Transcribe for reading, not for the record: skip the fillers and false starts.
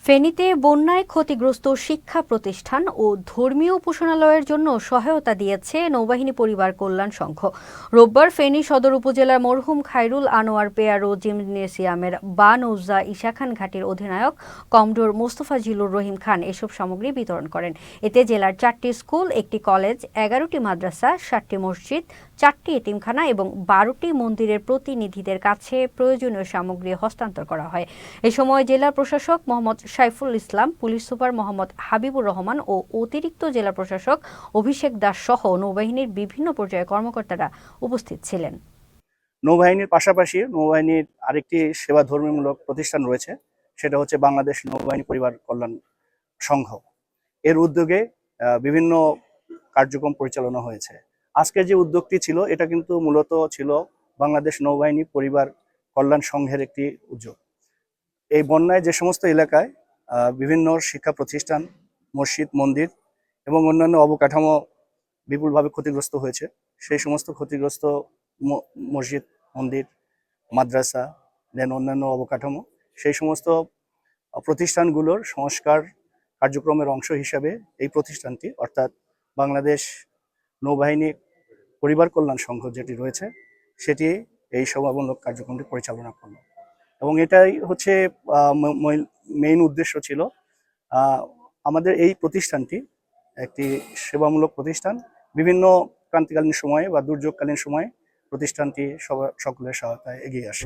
ফেনীতে বন্যায় ক্ষতিগ্রস্ত শিক্ষা প্রতিষ্ঠান ও ধর্মীয় উপাসনালয়ের জন্য সহায়তা দিয়েছে নৌবাহিনী পরিবার কল্যাণ সংঘ। রোববার ফেনী সদর উপজেলার মরহুম খায়রুল আনোয়ার পেয়ারো জিমনেসিয়ামের বা নৌজা ঈশা খান ঘাটির অধিনায়ক কমডোর মোস্তফা জিলুর রহিম খান এসব সামগ্রী বিতরণ করেন। এতে জেলার 4টি স্কুল, 1টি কলেজ, 11টি মাদ্রাসা, 7টি মসজিদ, 4টি এতিমখানা এবং 12টি মন্দিরের প্রতিনিধিদের কাছে প্রয়োজনীয় সামগ্রী হস্তান্তর করা হয়। এ সময় জেলা প্রশাসক মোহাম্মদ সাইফুল ইসলাম, পুলিশ সুপার মোহাম্মদ হাবিবুর রহমান ও অতিরিক্ত জেলা প্রশাসক অভিষেক দাস সহ নৌবাহিনীর বিভিন্ন পর্যায়ের কর্মকর্তারা উপস্থিত ছিলেন। নৌবাহিনীর পাশাপাশি নৌবাহিনীর আরেকটি সেবা ধর্মীমূলক প্রতিষ্ঠান রয়েছে, সেটা হচ্ছে বাংলাদেশ নৌবাহিনী পরিবার কল্যাণ সংঘ। এর উদ্যোগে বিভিন্ন কার্যক্রম পরিচালনা হয়েছে। আজকের যে উদ্যোগটি ছিল, এটা কিন্তু মূলত ছিল বাংলাদেশ নৌবাহিনী পরিবার কল্যাণ সংঘের একটি উদ্যোগ। এই বন্যায় যে সমস্ত এলাকায় বিভিন্ন শিক্ষা প্রতিষ্ঠান, মসজিদ, মন্দির এবং অন্যান্য অবকাঠামো বিপুলভাবে ক্ষতিগ্রস্ত হয়েছে, সেই সমস্ত ক্ষতিগ্রস্ত মসজিদ, মন্দির, মাদ্রাসা, দেন অন্যান্য অবকাঠামো, সেই সমস্ত প্রতিষ্ঠানগুলোর সংস্কার কার্যক্রমের অংশ হিসাবে এই প্রতিষ্ঠানটি, অর্থাৎ বাংলাদেশ নৌবাহিনী পরিবার কল্যাণ সংঘ যেটি রয়েছে, সেটি এই সেবামূলক কার্যক্রমটি পরিচালনা করলো। এবং এটাই হচ্ছে মেইন উদ্দেশ্য ছিল। আমাদের এই প্রতিষ্ঠানটি একটি সেবামূলক প্রতিষ্ঠান। বিভিন্ন ক্রান্তিকালীন সময়ে বা দুর্যোগকালীন সময়ে প্রতিষ্ঠানটি সকলের সহায়তায় এগিয়ে আসে।